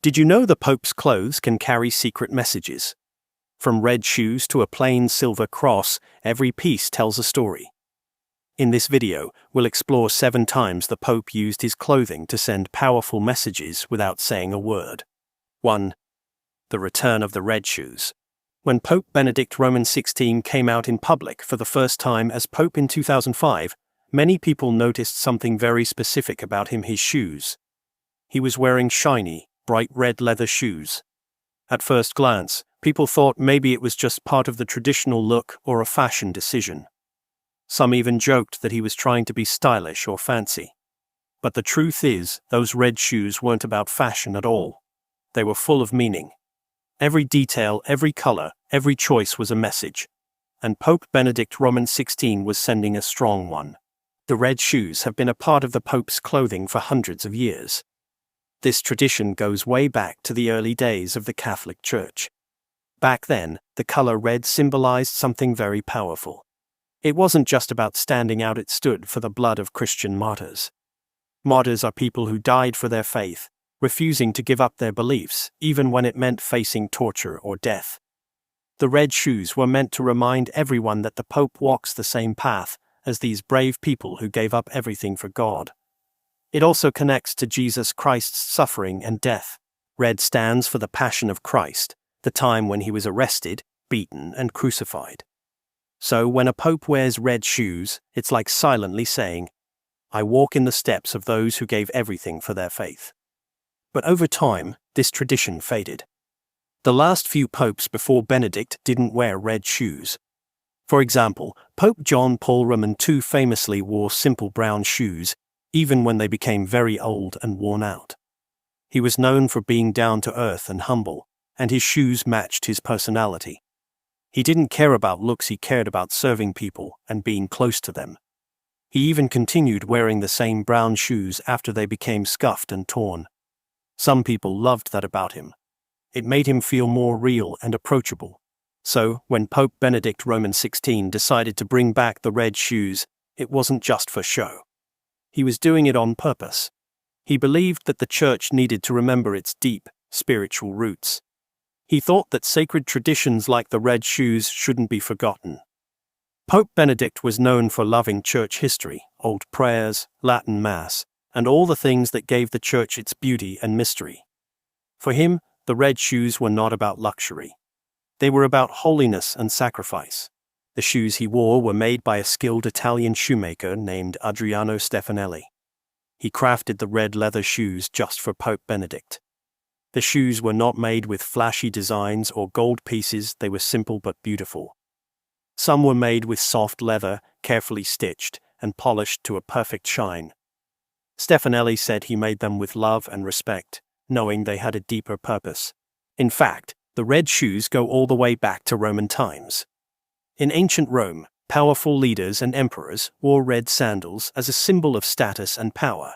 Did you know the Pope's clothes can carry secret messages? From red shoes to a plain silver cross, every piece tells a story. In this video, we'll explore 7 times the Pope used his clothing to send powerful messages without saying a word. 1. The return of the red shoes. When Pope Benedict XVI came out in public for the first time as Pope in 2005, many people noticed something very specific about his shoes. He was wearing shiny, bright red leather shoes. At first glance, people thought maybe it was just part of the traditional look or a fashion decision. Some even joked that he was trying to be stylish or fancy. But the truth is, those red shoes weren't about fashion at all. They were full of meaning. Every detail, every color, every choice was a message. And Pope Benedict XVI was sending a strong one. The red shoes have been a part of the Pope's clothing for hundreds of years. This tradition goes way back to the early days of the Catholic Church. Back then, the color red symbolized something very powerful. It wasn't just about standing out, it stood for the blood of Christian martyrs. Martyrs are people who died for their faith, refusing to give up their beliefs, even when it meant facing torture or death. The red shoes were meant to remind everyone that the Pope walks the same path as these brave people who gave up everything for God. It also connects to Jesus Christ's suffering and death. Red stands for the Passion of Christ, the time when he was arrested, beaten, and crucified. So when a pope wears red shoes, it's like silently saying, "I walk in the steps of those who gave everything for their faith." But over time, this tradition faded. The last few popes before Benedict didn't wear red shoes. For example, Pope John Paul II famously wore simple brown shoes, even when they became very old and worn out. He was known for being down to earth and humble, and his shoes matched his personality. He didn't care about looks, he cared about serving people and being close to them. He even continued wearing the same brown shoes after they became scuffed and torn. Some people loved that about him. It made him feel more real and approachable. So, when Pope Benedict XVI decided to bring back the red shoes, it wasn't just for show. He was doing it on purpose. He believed that the Church needed to remember its deep, spiritual roots. He thought that sacred traditions like the red shoes shouldn't be forgotten. Pope Benedict was known for loving church history, old prayers, Latin Mass, and all the things that gave the Church its beauty and mystery. For him, the red shoes were not about luxury. They were about holiness and sacrifice. The shoes he wore were made by a skilled Italian shoemaker named Adriano Stefanelli. He crafted the red leather shoes just for Pope Benedict. The shoes were not made with flashy designs or gold pieces, they were simple but beautiful. Some were made with soft leather, carefully stitched, and polished to a perfect shine. Stefanelli said he made them with love and respect, knowing they had a deeper purpose. In fact, the red shoes go all the way back to Roman times. In ancient Rome, powerful leaders and emperors wore red sandals as a symbol of status and power.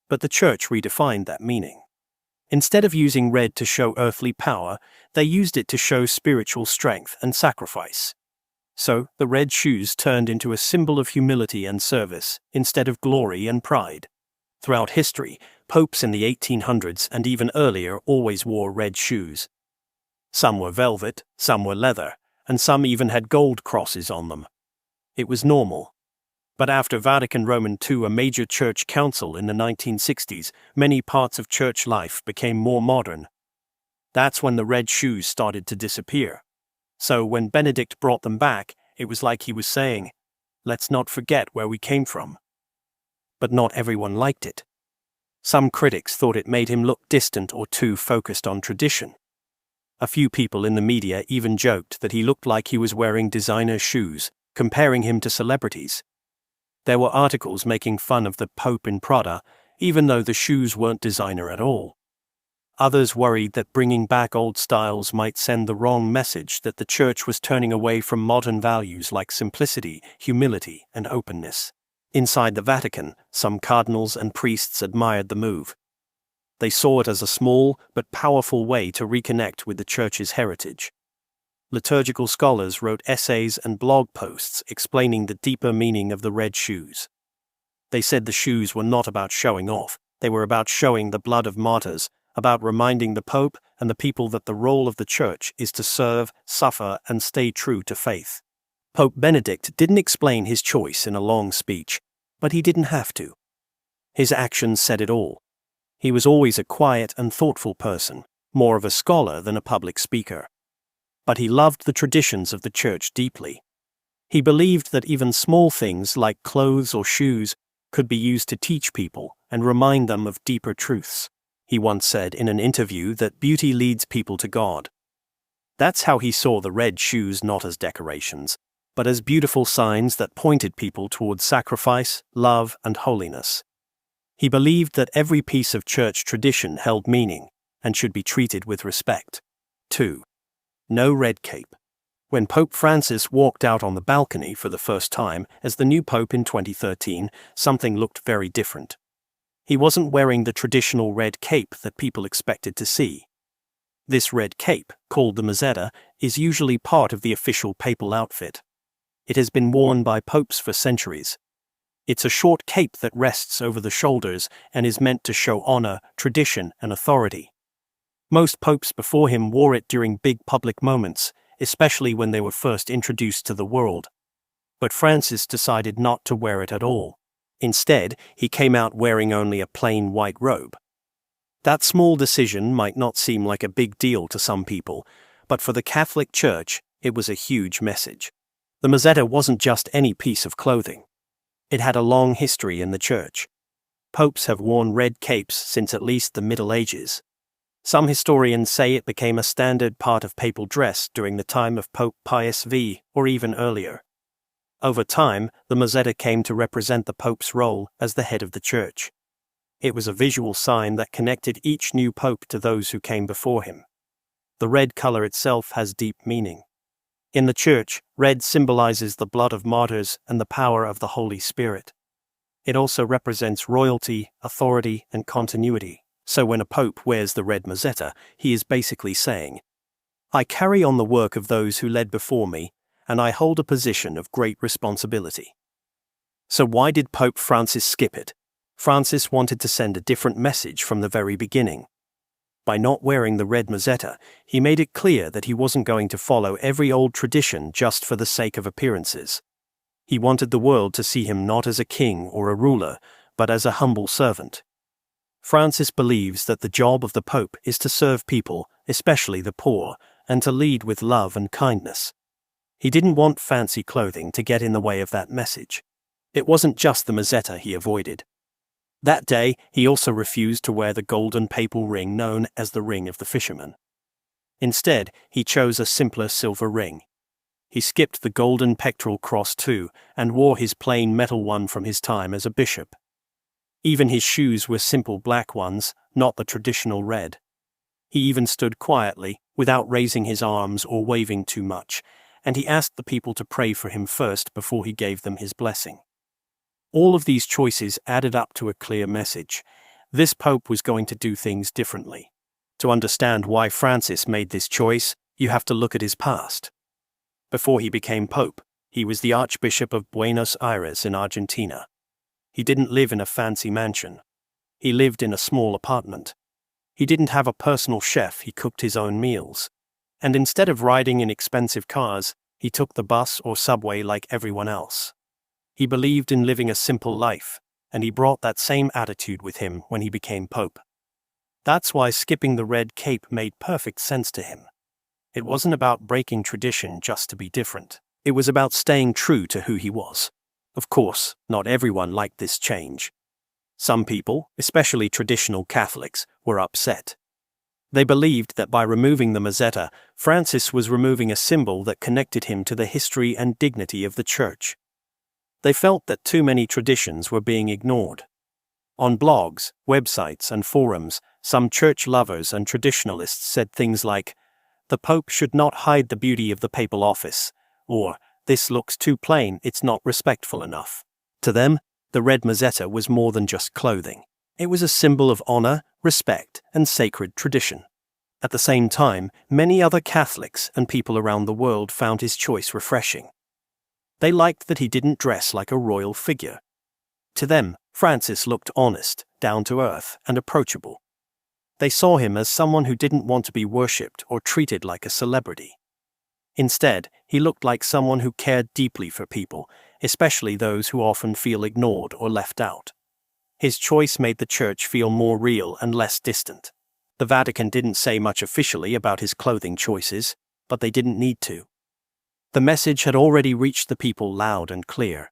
But the Church redefined that meaning. Instead of using red to show earthly power, they used it to show spiritual strength and sacrifice. So, the red shoes turned into a symbol of humility and service, instead of glory and pride. Throughout history, popes in the 1800s and even earlier always wore red shoes. Some were velvet, some were leather, and some even had gold crosses on them. It was normal. But after Vatican II, a major church council in the 1960s, many parts of church life became more modern. That's when the red shoes started to disappear. So when Benedict brought them back, it was like he was saying, "Let's not forget where we came from." But not everyone liked it. Some critics thought it made him look distant or too focused on tradition. A few people in the media even joked that he looked like he was wearing designer shoes, comparing him to celebrities. There were articles making fun of the Pope in Prada, even though the shoes weren't designer at all. Others worried that bringing back old styles might send the wrong message, that the Church was turning away from modern values like simplicity, humility, and openness. Inside the Vatican, some cardinals and priests admired the move. They saw it as a small but powerful way to reconnect with the Church's heritage. Liturgical scholars wrote essays and blog posts explaining the deeper meaning of the red shoes. They said the shoes were not about showing off, they were about showing the blood of martyrs about reminding the Pope and the people that the role of the Church is to serve, suffer, and stay true to faith. Pope Benedict didn't explain his choice in a long speech, but he didn't have to. His actions said it all. He was always a quiet and thoughtful person, more of a scholar than a public speaker. But he loved the traditions of the Church deeply. He believed that even small things like clothes or shoes could be used to teach people and remind them of deeper truths. He once said in an interview that beauty leads people to God. That's how he saw the red shoes, not as decorations, but as beautiful signs that pointed people towards sacrifice, love, and holiness. He believed that every piece of church tradition held meaning and should be treated with respect. 2. No red cape. When Pope Francis walked out on the balcony for the first time as the new pope in 2013, something looked very different. He wasn't wearing the traditional red cape that people expected to see. This red cape, called the mozzetta, is usually part of the official papal outfit. It has been worn by popes for centuries. It's a short cape that rests over the shoulders and is meant to show honor, tradition, and authority. Most popes before him wore it during big public moments, especially when they were first introduced to the world. But Francis decided not to wear it at all. Instead, he came out wearing only a plain white robe. That small decision might not seem like a big deal to some people, but for the Catholic Church, it was a huge message. The mozzetta wasn't just any piece of clothing. It had a long history in the Church. Popes have worn red capes since at least the Middle Ages. Some historians say it became a standard part of papal dress during the time of Pope Pius V, or even earlier. Over time, the mozzetta came to represent the Pope's role as the head of the Church. It was a visual sign that connected each new pope to those who came before him. The red color itself has deep meaning. In the Church, red symbolizes the blood of martyrs and the power of the Holy Spirit. It also represents royalty, authority, and continuity. So when a pope wears the red mozzetta, he is basically saying, "I carry on the work of those who led before me, and I hold a position of great responsibility." So why did Pope Francis skip it? Francis wanted to send a different message from the very beginning. By not wearing the red mozzetta, he made it clear that he wasn't going to follow every old tradition just for the sake of appearances. He wanted the world to see him not as a king or a ruler, but as a humble servant. Francis believes that the job of the Pope is to serve people, especially the poor, and to lead with love and kindness. He didn't want fancy clothing to get in the way of that message. It wasn't just the mozzetta he avoided. That day, he also refused to wear the golden papal ring known as the Ring of the Fisherman. Instead, he chose a simpler silver ring. He skipped the golden pectoral cross too, and wore his plain metal one from his time as a bishop. Even his shoes were simple black ones, not the traditional red. He even stood quietly, without raising his arms or waving too much, and he asked the people to pray for him first before he gave them his blessing. All of these choices added up to a clear message. This pope was going to do things differently. To understand why Francis made this choice, you have to look at his past. Before he became pope, he was the Archbishop of Buenos Aires in Argentina. He didn't live in a fancy mansion. He lived in a small apartment. He didn't have a personal chef, he cooked his own meals. And instead of riding in expensive cars, he took the bus or subway like everyone else. He believed in living a simple life, and he brought that same attitude with him when he became pope. That's why skipping the red cape made perfect sense to him. It wasn't about breaking tradition just to be different. It was about staying true to who he was. Of course, not everyone liked this change. Some people, especially traditional Catholics, were upset. They believed that by removing the mozzetta, Francis was removing a symbol that connected him to the history and dignity of the Church. They felt that too many traditions were being ignored. On blogs, websites, and forums, some church lovers and traditionalists said things like, "The Pope should not hide the beauty of the papal office," or, "This looks too plain, it's not respectful enough." To them, the red mozzetta was more than just clothing. It was a symbol of honor, respect, and sacred tradition. At the same time, many other Catholics and people around the world found his choice refreshing. They liked that he didn't dress like a royal figure. To them, Francis looked honest, down to earth, and approachable. They saw him as someone who didn't want to be worshipped or treated like a celebrity. Instead, he looked like someone who cared deeply for people, especially those who often feel ignored or left out. His choice made the church feel more real and less distant. The Vatican didn't say much officially about his clothing choices, but they didn't need to. The message had already reached the people loud and clear.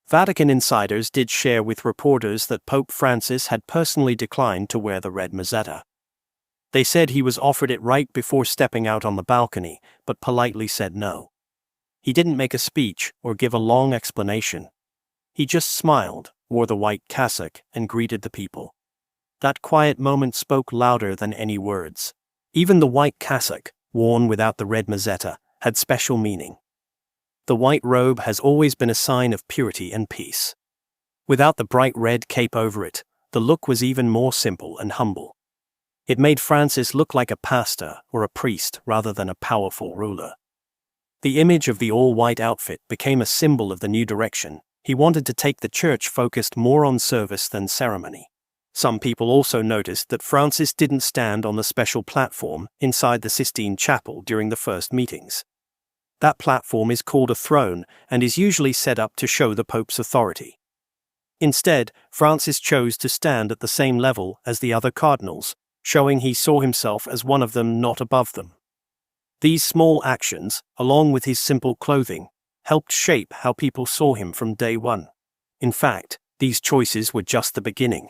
Vatican insiders did share with reporters that Pope Francis had personally declined to wear the red mozzetta. They said he was offered it right before stepping out on the balcony, but politely said no. He didn't make a speech or give a long explanation. He just smiled, wore the white cassock, and greeted the people. That quiet moment spoke louder than any words. Even the white cassock, worn without the red mozzetta, had special meaning. The white robe has always been a sign of purity and peace. Without the bright red cape over it, the look was even more simple and humble. It made Francis look like a pastor or a priest rather than a powerful ruler. The image of the all-white outfit became a symbol of the new direction. He wanted to take the church focused more on service than ceremony. Some people also noticed that Francis didn't stand on the special platform inside the Sistine Chapel during the first meetings. That platform is called a throne and is usually set up to show the Pope's authority. Instead, Francis chose to stand at the same level as the other cardinals, showing he saw himself as one of them, not above them. These small actions, along with his simple clothing, helped shape how people saw him from day one. In fact, these choices were just the beginning.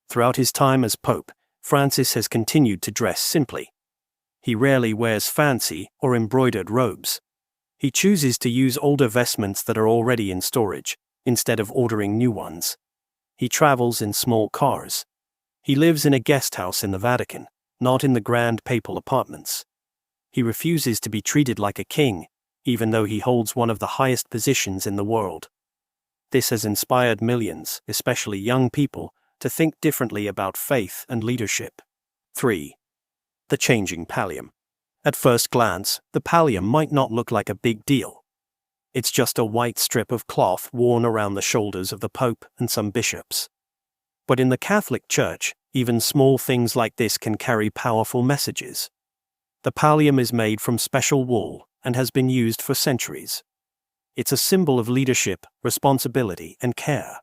Throughout his time as Pope, Francis has continued to dress simply. He rarely wears fancy or embroidered robes. He chooses to use older vestments that are already in storage, instead of ordering new ones. He travels in small cars. He lives in a guest house in the Vatican, not in the grand papal apartments. He refuses to be treated like a king, even though he holds one of the highest positions in the world. This has inspired millions, especially young people, to think differently about faith and leadership. 3. The changing pallium. At first glance, the pallium might not look like a big deal. It's just a white strip of cloth worn around the shoulders of the Pope and some bishops. But in the Catholic Church, even small things like this can carry powerful messages. The pallium is made from special wool and has been used for centuries. It's a symbol of leadership, responsibility, and care.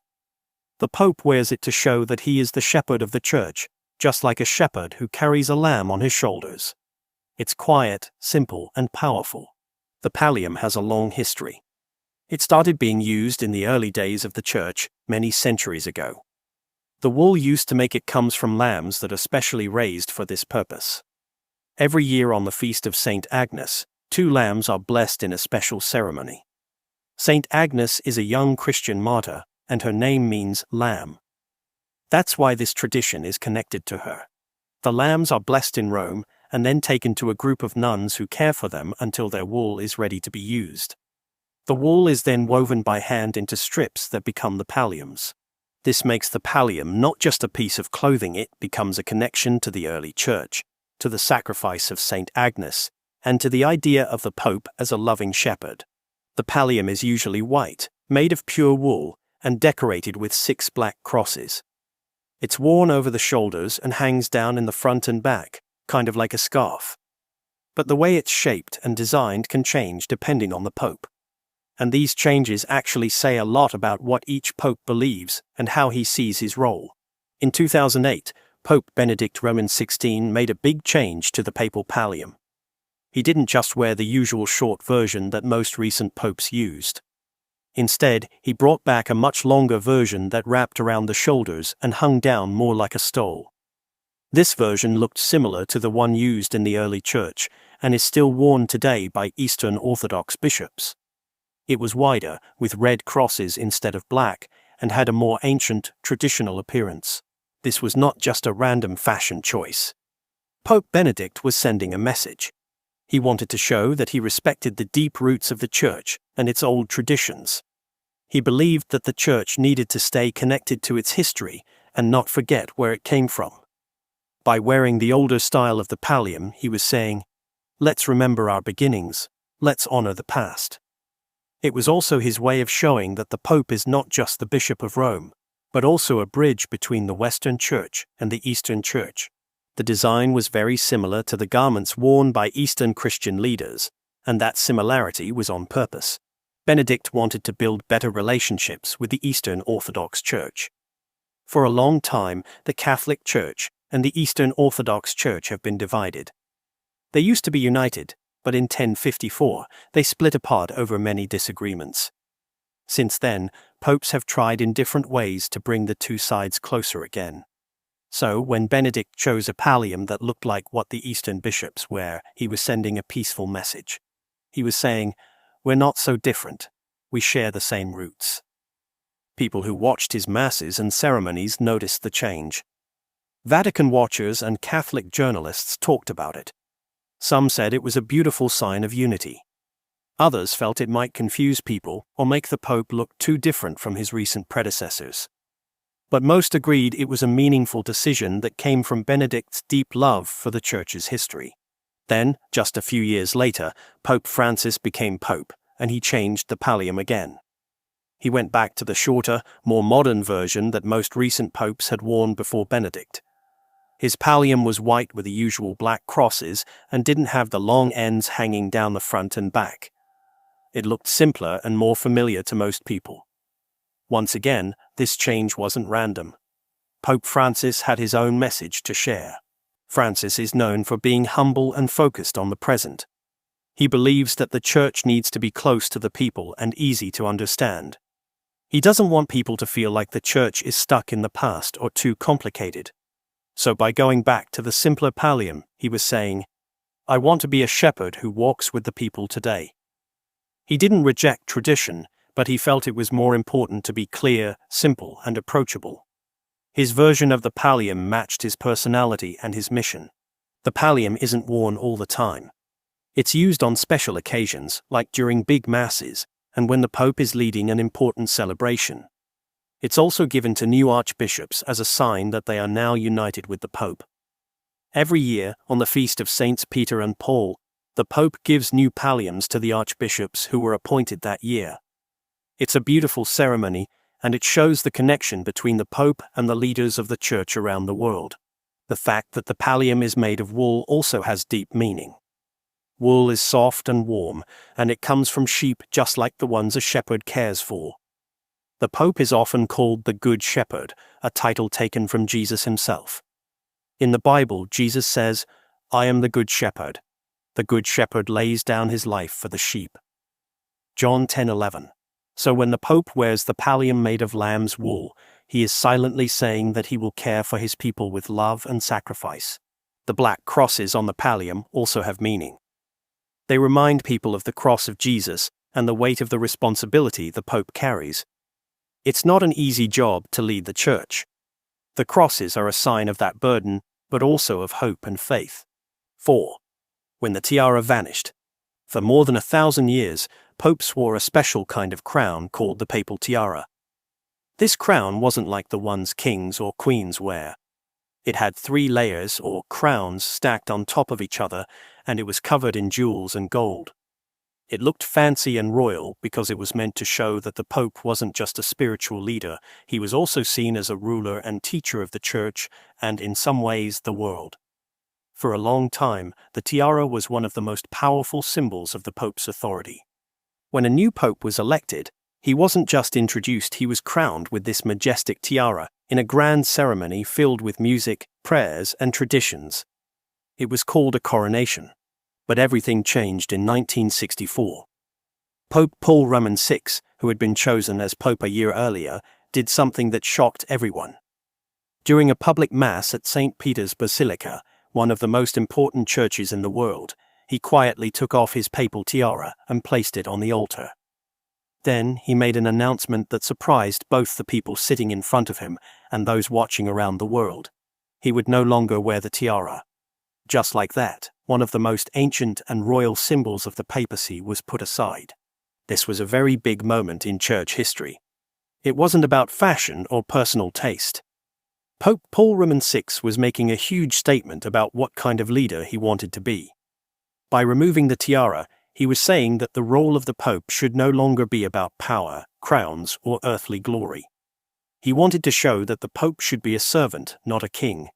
The Pope wears it to show that he is the shepherd of the Church, just like a shepherd who carries a lamb on his shoulders. It's quiet, simple, and powerful. The pallium has a long history. It started being used in the early days of the Church, many centuries ago. The wool used to make it comes from lambs that are specially raised for this purpose. Every year on the feast of Saint Agnes, 2 lambs are blessed in a special ceremony. Saint Agnes is a young Christian martyr, and her name means lamb. That's why this tradition is connected to her. The lambs are blessed in Rome, and then taken to a group of nuns who care for them until their wool is ready to be used. The wool is then woven by hand into strips that become the palliums. This makes the pallium not just a piece of clothing, it becomes a connection to the early church, to the sacrifice of Saint Agnes, and to the idea of the Pope as a loving shepherd. The pallium is usually white, made of pure wool, and decorated with 6 black crosses. It's worn over the shoulders and hangs down in the front and back, kind of like a scarf. But the way it's shaped and designed can change depending on the Pope. And these changes actually say a lot about what each Pope believes and how he sees his role. In 2008, Pope Benedict XVI made a big change to the papal pallium. He didn't just wear the usual short version that most recent popes used. Instead, he brought back a much longer version that wrapped around the shoulders and hung down more like a stole. This version looked similar to the one used in the early church and is still worn today by Eastern Orthodox bishops. It was wider, with red crosses instead of black, and had a more ancient, traditional appearance. This was not just a random fashion choice. Pope Benedict was sending a message. He wanted to show that he respected the deep roots of the Church and its old traditions. He believed that the Church needed to stay connected to its history and not forget where it came from. By wearing the older style of the pallium, he was saying, "Let's remember our beginnings, let's honor the past." It was also his way of showing that the Pope is not just the Bishop of Rome, but also a bridge between the Western Church and the Eastern Church. The design was very similar to the garments worn by Eastern Christian leaders, and that similarity was on purpose. Benedict wanted to build better relationships with the Eastern Orthodox Church. For a long time, the Catholic Church and the Eastern Orthodox Church have been divided. They used to be united, but in 1054, they split apart over many disagreements. Since then, popes have tried in different ways to bring the two sides closer again. So, when Benedict chose a pallium that looked like what the Eastern bishops wear, he was sending a peaceful message. He was saying, "We're not so different. We share the same roots." People who watched his masses and ceremonies noticed the change. Vatican watchers and Catholic journalists talked about it. Some said it was a beautiful sign of unity. Others felt it might confuse people or make the Pope look too different from his recent predecessors. But most agreed it was a meaningful decision that came from Benedict's deep love for the Church's history. Then, just a few years later, Pope Francis became Pope, and he changed the pallium again. He went back to the shorter, more modern version that most recent popes had worn before Benedict. His pallium was white with the usual black crosses and didn't have the long ends hanging down the front and back. It looked simpler and more familiar to most people. Once again, this change wasn't random. Pope Francis had his own message to share. Francis is known for being humble and focused on the present. He believes that the Church needs to be close to the people and easy to understand. He doesn't want people to feel like the Church is stuck in the past or too complicated. So by going back to the simpler pallium, he was saying, "I want to be a shepherd who walks with the people today." He didn't reject tradition, but he felt it was more important to be clear, simple, and approachable. His version of the pallium matched his personality and his mission. The pallium isn't worn all the time. It's used on special occasions, like during big masses, and when the Pope is leading an important celebration. It's also given to new archbishops as a sign that they are now united with the Pope. Every year, on the feast of Saints Peter and Paul, the Pope gives new palliums to the archbishops who were appointed that year. It's a beautiful ceremony, and it shows the connection between the Pope and the leaders of the Church around the world. The fact that the pallium is made of wool also has deep meaning. Wool is soft and warm, and it comes from sheep just like the ones a shepherd cares for. The Pope is often called the Good Shepherd, a title taken from Jesus himself. In the Bible, Jesus says, "I am the Good Shepherd. The Good Shepherd lays down his life for the sheep." John 10:11. So when the Pope wears the pallium made of lamb's wool, he is silently saying that he will care for his people with love and sacrifice. The black crosses on the pallium also have meaning. They remind people of the cross of Jesus and the weight of the responsibility the Pope carries. It's not an easy job to lead the Church. The crosses are a sign of that burden, but also of hope and faith. 4. When the tiara vanished. For more than 1,000 years, popes wore a special kind of crown called the papal tiara. This crown wasn't like the ones kings or queens wear. It had 3 layers or crowns stacked on top of each other, and it was covered in jewels and gold. It looked fancy and royal because it was meant to show that the Pope wasn't just a spiritual leader, he was also seen as a ruler and teacher of the Church and, in some ways, the world. For a long time, the tiara was one of the most powerful symbols of the Pope's authority. When a new Pope was elected, he wasn't just introduced, he was crowned with this majestic tiara in a grand ceremony filled with music, prayers, and traditions. It was called a coronation. But everything changed in 1964. Pope Paul Roman VI, who had been chosen as Pope a year earlier, did something that shocked everyone. During a public mass at St. Peter's Basilica, one of the most important churches in the world, he quietly took off his papal tiara and placed it on the altar. Then he made an announcement that surprised both the people sitting in front of him and those watching around the world. He would no longer wear the tiara. Just like that, one of the most ancient and royal symbols of the papacy was put aside. This was a very big moment in church history. It wasn't about fashion or personal taste. Pope Paul Roman VI was making a huge statement about what kind of leader he wanted to be. By removing the tiara, he was saying that the role of the Pope should no longer be about power, crowns, or earthly glory. He wanted to show that the Pope should be a servant, not a king.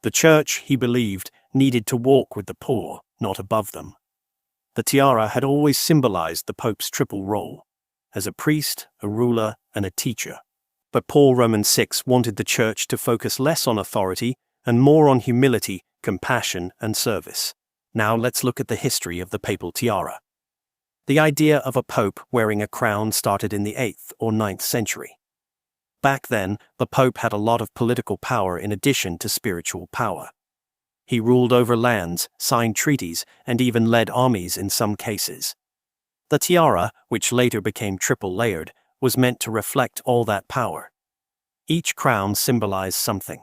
The church, he believed, needed to walk with the poor, not above them. The tiara had always symbolized the Pope's triple role, as a priest, a ruler, and a teacher. But Paul VI wanted the church to focus less on authority and more on humility, compassion, and service. Now let's look at the history of the papal tiara. The idea of a pope wearing a crown started in the 8th or 9th century. Back then, the pope had a lot of political power in addition to spiritual power. He ruled over lands, signed treaties, and even led armies in some cases. The tiara, which later became triple-layered, was meant to reflect all that power. Each crown symbolized something.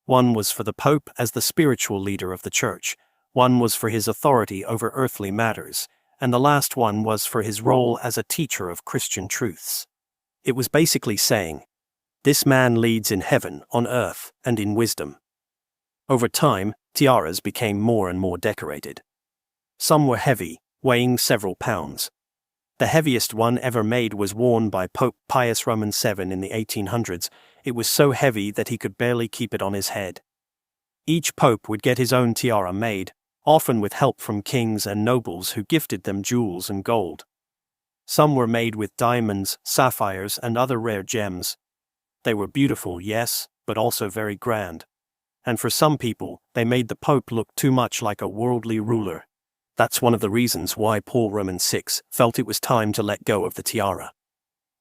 One was for the Pope as the spiritual leader of the Church, one was for his authority over earthly matters, and the last one was for his role as a teacher of Christian truths. It was basically saying, "This man leads in heaven, on earth, and in wisdom." Over time, tiaras became more and more decorated. Some were heavy, weighing several pounds. The heaviest one ever made was worn by Pope Pius VII in the 1800s. It was so heavy that he could barely keep it on his head. Each pope would get his own tiara made, often with help from kings and nobles who gifted them jewels and gold. Some were made with diamonds, sapphires, and other rare gems. They were beautiful, yes, but also very grand. And for some people, they made the Pope look too much like a worldly ruler. That's one of the reasons why Paul VI felt it was time to let go of the tiara.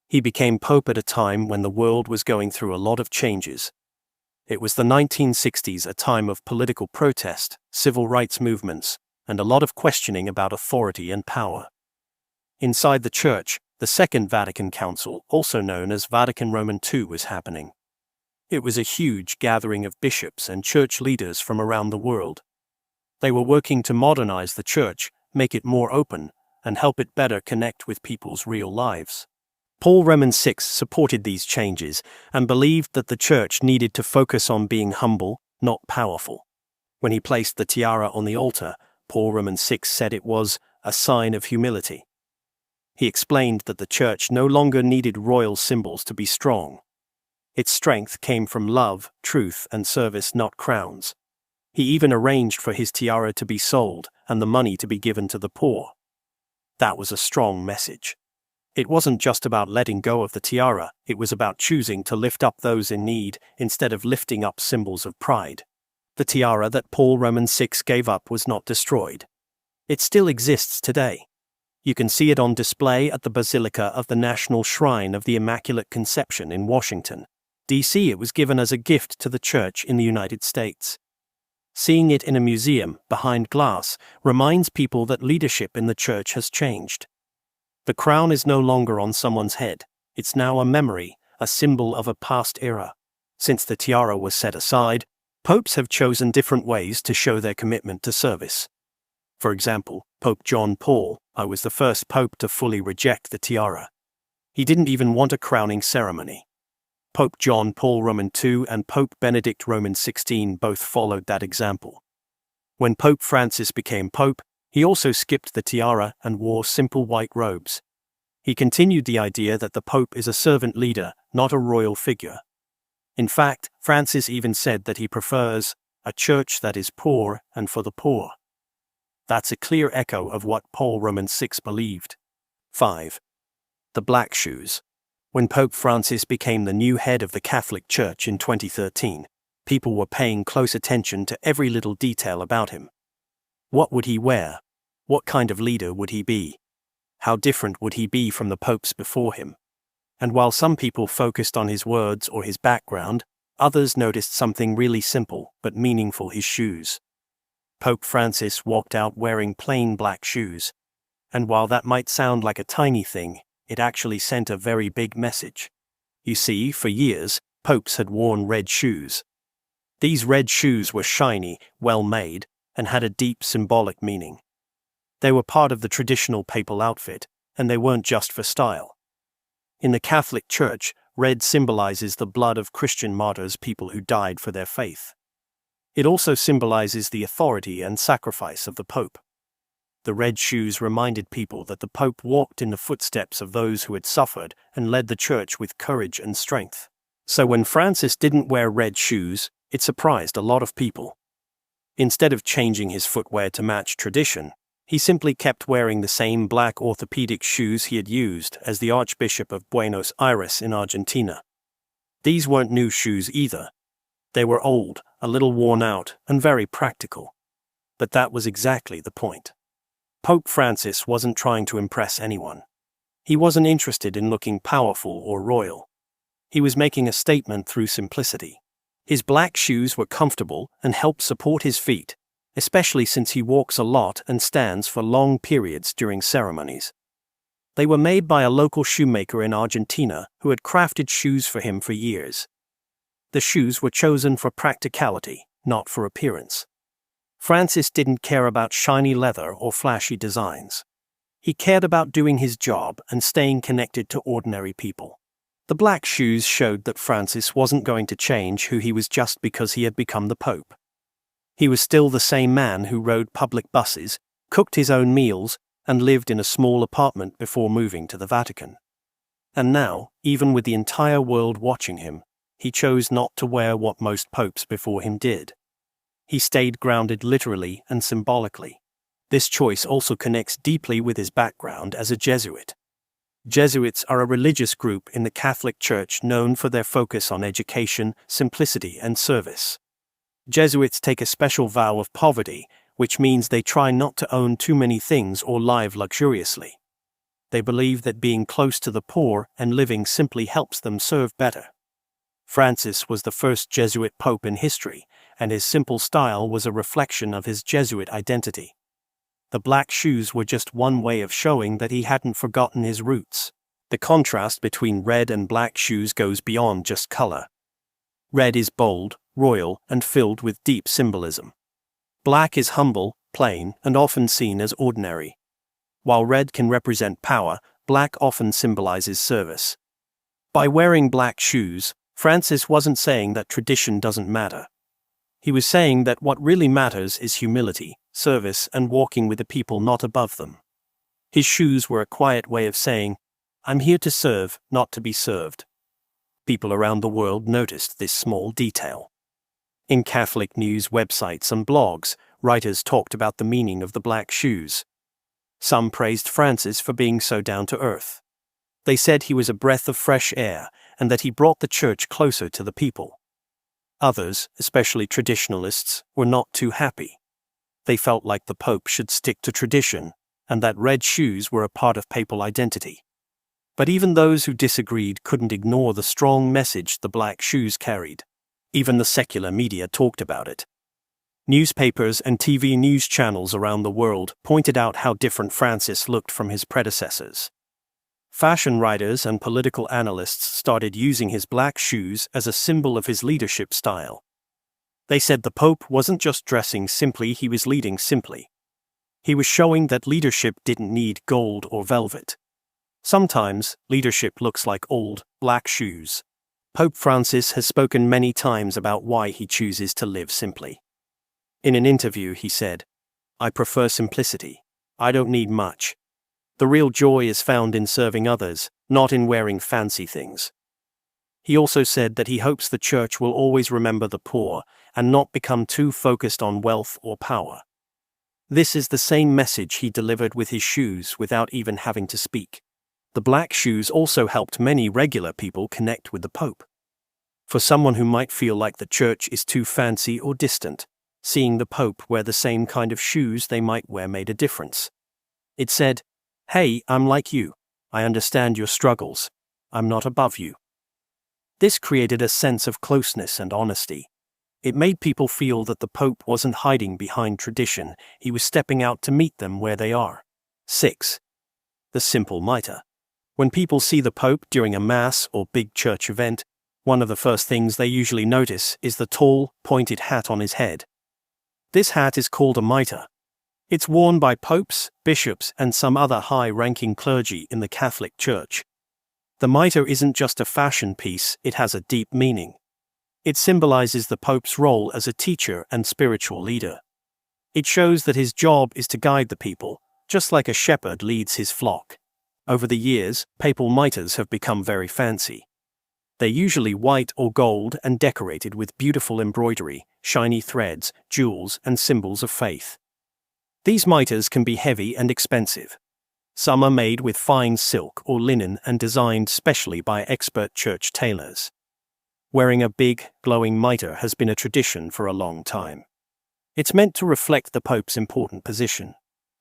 He became Pope at a time when the world was going through a lot of changes. It was the 1960s, a time of political protest, civil rights movements, and a lot of questioning about authority and power. Inside the Church, the Second Vatican Council, also known as Vatican Roman II, was happening. It was a huge gathering of bishops and church leaders from around the world. They were working to modernize the church, make it more open, and help it better connect with people's real lives. Paul VI supported these changes and believed that the church needed to focus on being humble, not powerful. When he placed the tiara on the altar, Paul VI said it was a sign of humility. He explained that the church no longer needed royal symbols to be strong. Its strength came from love, truth, and service, not crowns. He even arranged for his tiara to be sold and the money to be given to the poor. That was a strong message. It wasn't just about letting go of the tiara, it was about choosing to lift up those in need instead of lifting up symbols of pride. The tiara that Paul VI gave up was not destroyed. It still exists today. You can see it on display at the Basilica of the National Shrine of the Immaculate Conception in Washington, D.C. It was given as a gift to the Church in the United States. Seeing it in a museum, behind glass, reminds people that leadership in the Church has changed. The crown is no longer on someone's head, it's now a memory, a symbol of a past era. Since the tiara was set aside, popes have chosen different ways to show their commitment to service. For example, Pope John Paul I was the first pope to fully reject the tiara. He didn't even want a crowning ceremony. Pope John Paul II and Pope Benedict XVI both followed that example. When Pope Francis became pope, he also skipped the tiara and wore simple white robes. He continued the idea that the pope is a servant leader, not a royal figure. In fact, Francis even said that he prefers a church that is poor and for the poor. That's a clear echo of what Paul VI believed. 5. The black shoes. When Pope Francis became the new head of the Catholic Church in 2013, people were paying close attention to every little detail about him. What would he wear? What kind of leader would he be? How different would he be from the popes before him? And while some people focused on his words or his background, others noticed something really simple but meaningful: his shoes. Pope Francis walked out wearing plain black shoes. And while that might sound like a tiny thing, it actually sent a very big message. You see, for years, popes had worn red shoes. These red shoes were shiny, well-made, and had a deep symbolic meaning. They were part of the traditional papal outfit, and they weren't just for style. In the Catholic Church, red symbolizes the blood of Christian martyrs, people who died for their faith. It also symbolizes the authority and sacrifice of the Pope. The red shoes reminded people that the Pope walked in the footsteps of those who had suffered and led the Church with courage and strength. So when Francis didn't wear red shoes, It surprised a lot of people. Instead of changing his footwear to match tradition, he simply kept wearing the same black orthopedic shoes he had used as the Archbishop of Buenos Aires in Argentina. These weren't new shoes either. They were old, a little worn out, and very practical. But that was exactly the point. Pope Francis wasn't trying to impress anyone. He wasn't interested in looking powerful or royal. He was making a statement through simplicity. His black shoes were comfortable and helped support his feet, especially since he walks a lot and stands for long periods during ceremonies. They were made by a local shoemaker in Argentina who had crafted shoes for him for years. The shoes were chosen for practicality, not for appearance. Francis didn't care about shiny leather or flashy designs. He cared about doing his job and staying connected to ordinary people. The black shoes showed that Francis wasn't going to change who he was just because he had become the Pope. He was still the same man who rode public buses, cooked his own meals, and lived in a small apartment before moving to the Vatican. And now, even with the entire world watching him, he chose not to wear what most popes before him did. He stayed grounded literally and symbolically. This choice also connects deeply with his background as a Jesuit. Jesuits are a religious group in the Catholic Church known for their focus on education, simplicity, and service. Jesuits take a special vow of poverty, which means they try not to own too many things or live luxuriously. They believe that being close to the poor and living simply helps them serve better. Francis was the first Jesuit pope in history, and his simple style was a reflection of his Jesuit identity. The black shoes were just one way of showing that he hadn't forgotten his roots. The contrast between red and black shoes goes beyond just color. Red is bold, royal, and filled with deep symbolism. Black is humble, plain, and often seen as ordinary. While red can represent power, black often symbolizes service. By wearing black shoes, Francis wasn't saying that tradition doesn't matter. He was saying that what really matters is humility, service, and walking with the people not above them. His shoes were a quiet way of saying, "I'm here to serve, not to be served." People around the world noticed this small detail. In Catholic news websites and blogs, writers talked about the meaning of the black shoes. Some praised Francis for being so down to earth. They said he was a breath of fresh air and that he brought the church closer to the people. Others, especially traditionalists, were not too happy. They felt like the Pope should stick to tradition, and that red shoes were a part of papal identity. But even those who disagreed couldn't ignore the strong message the black shoes carried. Even the secular media talked about it. Newspapers and TV news channels around the world pointed out how different Francis looked from his predecessors. Fashion writers and political analysts started using his black shoes as a symbol of his leadership style. They said the Pope wasn't just dressing simply, he was leading simply. He was showing that leadership didn't need gold or velvet. Sometimes, leadership looks like old, black shoes. Pope Francis has spoken many times about why he chooses to live simply. In an interview he said, "I prefer simplicity. I don't need much. The real joy is found in serving others, not in wearing fancy things." He also said that he hopes the church will always remember the poor and not become too focused on wealth or power. This is the same message he delivered with his shoes without even having to speak. The black shoes also helped many regular people connect with the Pope. For someone who might feel like the church is too fancy or distant, seeing the Pope wear the same kind of shoes they might wear made a difference. It said, "Hey, I'm like you. I understand your struggles. I'm not above you." This created a sense of closeness and honesty. It made people feel that the Pope wasn't hiding behind tradition, he was stepping out to meet them where they are. 6. The simple mitre. When people see the Pope during a mass or big church event, one of the first things they usually notice is the tall, pointed hat on his head. This hat is called a mitre. It's worn by popes, bishops, and some other high-ranking clergy in the Catholic Church. The mitre isn't just a fashion piece, it has a deep meaning. It symbolizes the Pope's role as a teacher and spiritual leader. It shows that his job is to guide the people, just like a shepherd leads his flock. Over the years, papal mitres have become very fancy. They're usually white or gold and decorated with beautiful embroidery, shiny threads, jewels, and symbols of faith. These mitres can be heavy and expensive. Some are made with fine silk or linen and designed specially by expert church tailors. Wearing a big, glowing mitre has been a tradition for a long time. It's meant to reflect the Pope's important position.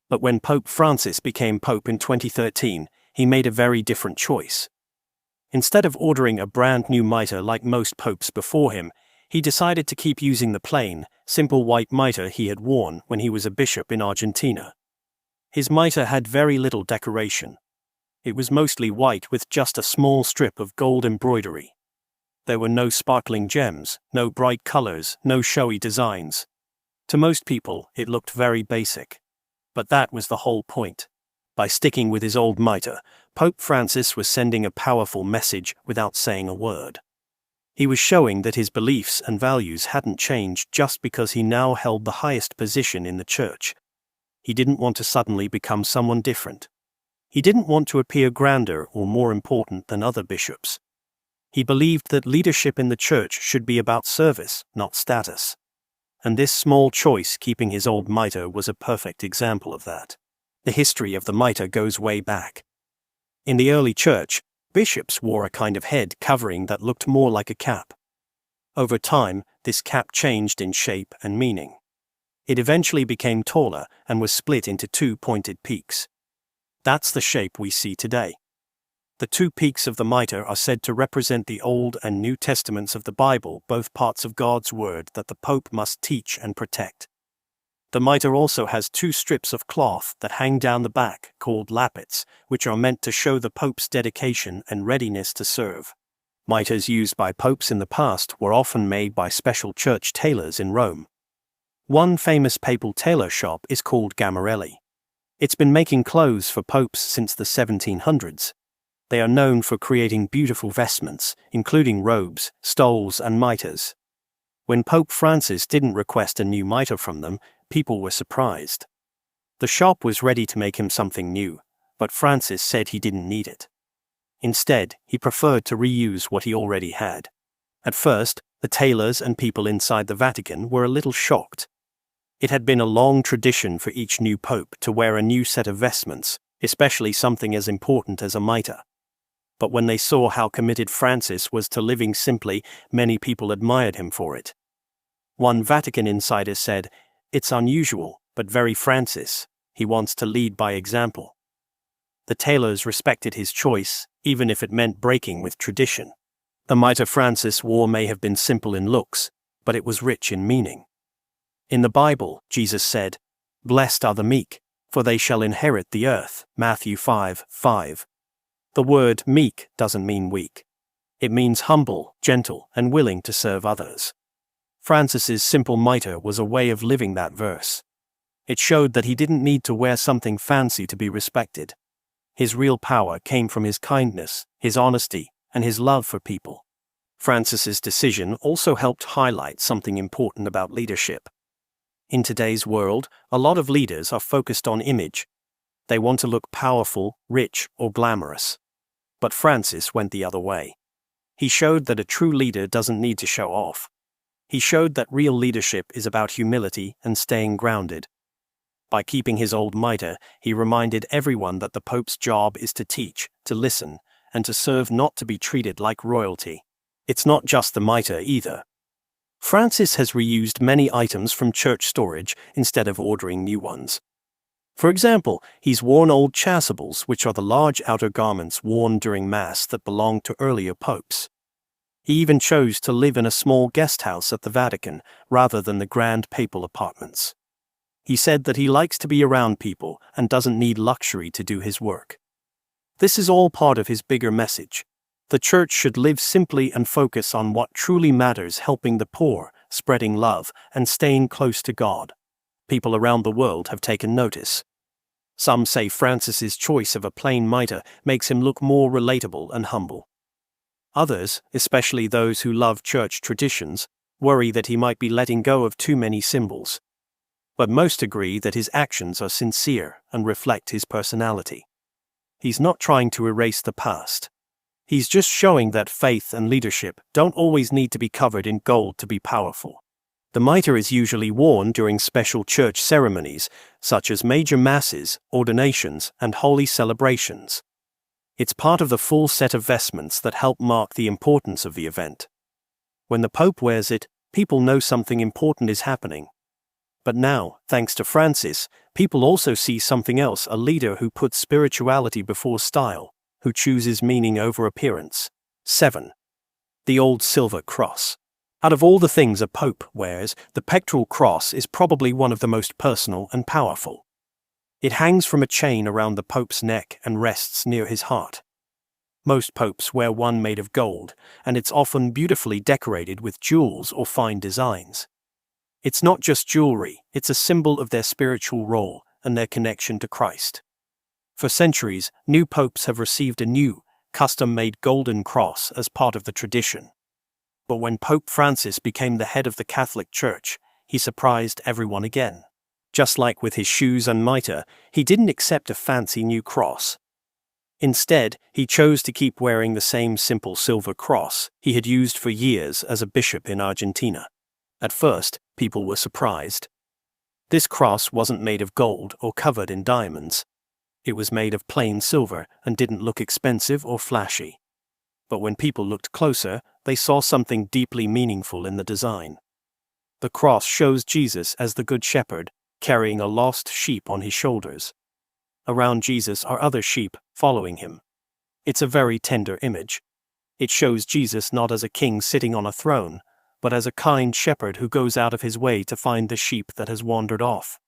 But when Pope Francis became Pope in 2013, he made a very different choice. Instead of ordering a brand new mitre like most popes before him, he decided to keep using the plain, simple white mitre he had worn when he was a bishop in Argentina. His mitre had very little decoration. It was mostly white with just a small strip of gold embroidery. There were no sparkling gems, no bright colors, no showy designs. To most people, it looked very basic. But that was the whole point. By sticking with his old mitre, Pope Francis was sending a powerful message without saying a word. He was showing that his beliefs and values hadn't changed just because he now held the highest position in the church. He didn't want to suddenly become someone different. He didn't want to appear grander or more important than other bishops. He believed that leadership in the church should be about service, not status. And this small choice, keeping his old mitre, was a perfect example of that. The history of the mitre goes way back. In the early church, bishops wore a kind of head covering that looked more like a cap. Over time, this cap changed in shape and meaning. It eventually became taller and was split into two pointed peaks. That's the shape we see today. The two peaks of the mitre are said to represent the Old and New Testaments of the Bible, both parts of God's Word that the Pope must teach and protect. The mitre also has two strips of cloth that hang down the back, called lappets, which are meant to show the Pope's dedication and readiness to serve. Mitres used by popes in the past were often made by special church tailors in Rome. One famous papal tailor shop is called Gamarelli. It's been making clothes for popes since the 1700s. They are known for creating beautiful vestments, including robes, stoles, and mitres. When Pope Francis didn't request a new mitre from them, people were surprised. The shop was ready to make him something new, but Francis said he didn't need it. Instead, he preferred to reuse what he already had. At first, the tailors and people inside the Vatican were a little shocked. It had been a long tradition for each new pope to wear a new set of vestments, especially something as important as a mitre. But when they saw how committed Francis was to living simply, many people admired him for it. One Vatican insider said, "It's unusual, but very Francis. He wants to lead by example." The tailors respected his choice, even if it meant breaking with tradition. The mitre Francis wore may have been simple in looks, but it was rich in meaning. In the Bible, Jesus said, "Blessed are the meek, for they shall inherit the earth." Matthew 5:5. The word meek doesn't mean weak. It means humble, gentle, and willing to serve others. Francis's simple mitre was a way of living that verse. It showed that he didn't need to wear something fancy to be respected. His real power came from his kindness, his honesty, and his love for people. Francis's decision also helped highlight something important about leadership. In today's world, a lot of leaders are focused on image. They want to look powerful, rich, or glamorous. But Francis went the other way. He showed that a true leader doesn't need to show off. He showed that real leadership is about humility and staying grounded. By keeping his old mitre, he reminded everyone that the Pope's job is to teach, to listen, and to serve, not to be treated like royalty. It's not just the mitre either. Francis has reused many items from church storage instead of ordering new ones. For example, he's worn old chasubles, which are the large outer garments worn during Mass that belonged to earlier popes. He even chose to live in a small guest house at the Vatican, rather than the grand papal apartments. He said that he likes to be around people and doesn't need luxury to do his work. This is all part of his bigger message. The church should live simply and focus on what truly matters: helping the poor, spreading love, and staying close to God. People around the world have taken notice. Some say Francis's choice of a plain mitre makes him look more relatable and humble. Others, especially those who love church traditions, worry that he might be letting go of too many symbols. But most agree that his actions are sincere and reflect his personality. He's not trying to erase the past. He's just showing that faith and leadership don't always need to be covered in gold to be powerful. The mitre is usually worn during special church ceremonies, such as major masses, ordinations, and holy celebrations. It's part of the full set of vestments that help mark the importance of the event. When the Pope wears it, people know something important is happening. But now, thanks to Francis, people also see something else: a leader who puts spirituality before style, who chooses meaning over appearance. 7. The old silver cross. Out of all the things a pope wears, the pectoral cross is probably one of the most personal and powerful. It hangs from a chain around the pope's neck and rests near his heart. Most popes wear one made of gold, and it's often beautifully decorated with jewels or fine designs. It's not just jewelry, it's a symbol of their spiritual role and their connection to Christ. For centuries, new popes have received a new, custom-made golden cross as part of the tradition. But when Pope Francis became the head of the Catholic Church, he surprised everyone again. Just like with his shoes and mitre, he didn't accept a fancy new cross. Instead, he chose to keep wearing the same simple silver cross he had used for years as a bishop in Argentina. At first, people were surprised. This cross wasn't made of gold or covered in diamonds. It was made of plain silver and didn't look expensive or flashy. But when people looked closer, they saw something deeply meaningful in the design. The cross shows Jesus as the Good Shepherd, carrying a lost sheep on his shoulders. Around Jesus are other sheep, following him. It's a very tender image. It shows Jesus not as a king sitting on a throne, but as a kind shepherd who goes out of his way to find the sheep that has wandered off.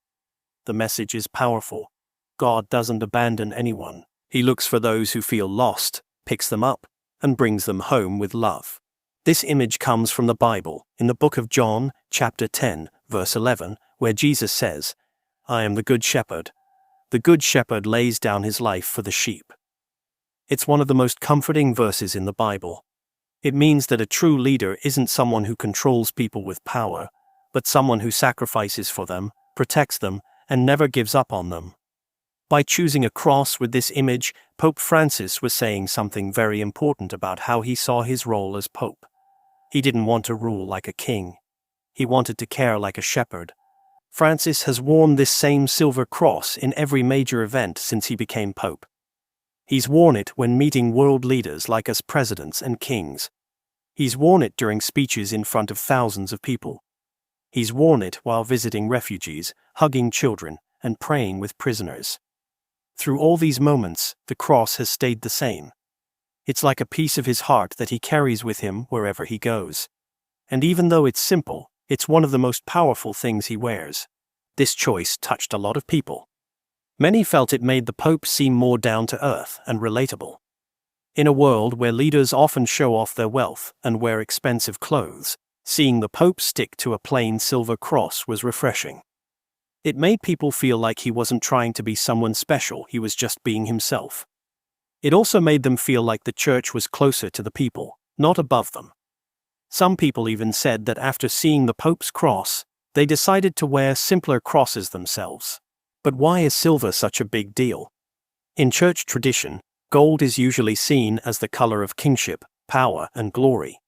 The message is powerful. God doesn't abandon anyone. He looks for those who feel lost, picks them up, and brings them home with love. This image comes from the Bible, in the book of John, chapter 10, verse 11, where Jesus says, "I am the good shepherd. The good shepherd lays down his life for the sheep." It's one of the most comforting verses in the Bible. It means that a true leader isn't someone who controls people with power, but someone who sacrifices for them, protects them, and never gives up on them. By choosing a cross with this image, Pope Francis was saying something very important about how he saw his role as Pope. He didn't want to rule like a king. He wanted to care like a shepherd. Francis has worn this same silver cross in every major event since he became Pope. He's worn it when meeting world leaders like us presidents and kings. He's worn it during speeches in front of thousands of people. He's worn it while visiting refugees, hugging children, and praying with prisoners. Through all these moments, the cross has stayed the same. It's like a piece of his heart that he carries with him wherever he goes. And even though it's simple, it's one of the most powerful things he wears. This choice touched a lot of people. Many felt it made the Pope seem more down to earth and relatable. In a world where leaders often show off their wealth and wear expensive clothes, seeing the Pope stick to a plain silver cross was refreshing. It made people feel like he wasn't trying to be someone special, he was just being himself. It also made them feel like the church was closer to the people, not above them. Some people even said that after seeing the Pope's cross, they decided to wear simpler crosses themselves. But why is silver such a big deal? In church tradition, gold is usually seen as the color of kingship, power, and glory.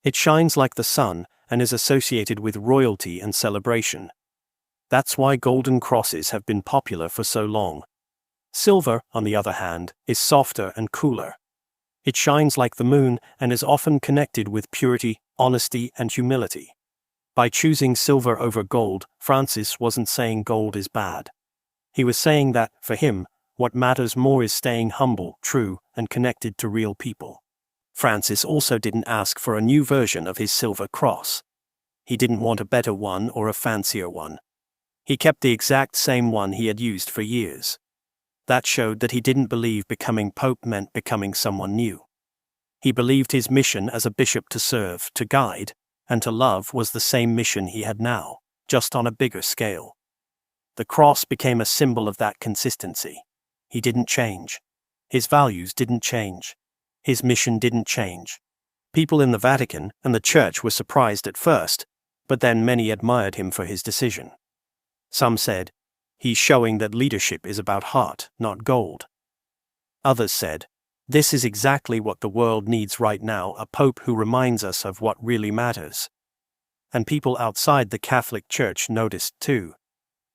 It shines like the sun and is associated with royalty and celebration. That's why golden crosses have been popular for so long. Silver, on the other hand, is softer and cooler. It shines like the moon and is often connected with purity, honesty, and humility. By choosing silver over gold, Francis wasn't saying gold is bad. He was saying that, for him, what matters more is staying humble, true, and connected to real people. Francis also didn't ask for a new version of his silver cross. He didn't want a better one or a fancier one. He kept the exact same one he had used for years. That showed that he didn't believe becoming Pope meant becoming someone new. He believed his mission as a bishop to serve, to guide, and to love was the same mission he had now, just on a bigger scale. The cross became a symbol of that consistency. He didn't change. His values didn't change. His mission didn't change. People in the Vatican and the Church were surprised at first, but then many admired him for his decision. Some said, "He's showing that leadership is about heart, not gold." Others said, This is exactly what the world needs right now, a pope who reminds us of what really matters. And people outside the Catholic Church noticed too.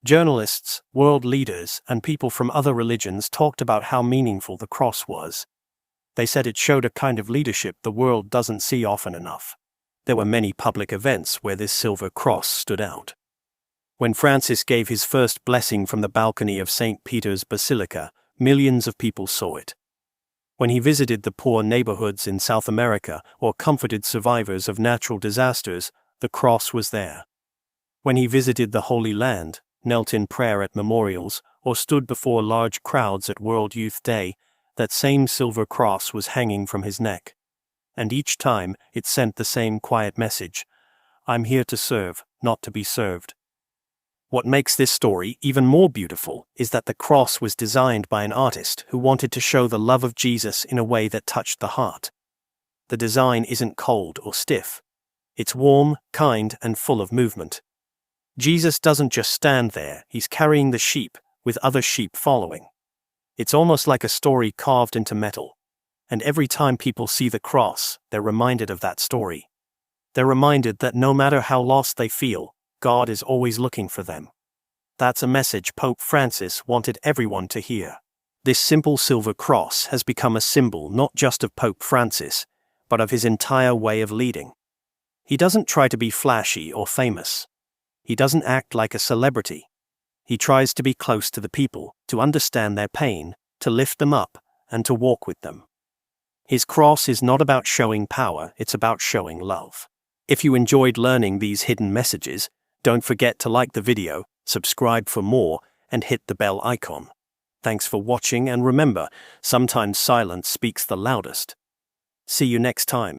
Journalists, world leaders, and people from other religions talked about how meaningful the cross was. They said it showed a kind of leadership the world doesn't see often enough. There were many public events where this silver cross stood out. When Francis gave his first blessing from the balcony of St. Peter's Basilica, millions of people saw it. When he visited the poor neighborhoods in South America or comforted survivors of natural disasters, the cross was there. When he visited the Holy Land, knelt in prayer at memorials, or stood before large crowds at World Youth Day, that same silver cross was hanging from his neck. And each time, it sent the same quiet message: I'm here to serve, not to be served. What makes this story even more beautiful is that the cross was designed by an artist who wanted to show the love of Jesus in a way that touched the heart. The design isn't cold or stiff. It's warm, kind, and full of movement. Jesus doesn't just stand there, he's carrying the sheep, with other sheep following. It's almost like a story carved into metal. And every time people see the cross, they're reminded of that story. They're reminded that no matter how lost they feel, God is always looking for them. That's a message Pope Francis wanted everyone to hear. This simple silver cross has become a symbol not just of Pope Francis, but of his entire way of leading. He doesn't try to be flashy or famous. He doesn't act like a celebrity. He tries to be close to the people, to understand their pain, to lift them up, and to walk with them. His cross is not about showing power, it's about showing love. If you enjoyed learning these hidden messages, don't forget to like the video, subscribe for more, and hit the bell icon. Thanks for watching, and remember, sometimes silence speaks the loudest. See you next time.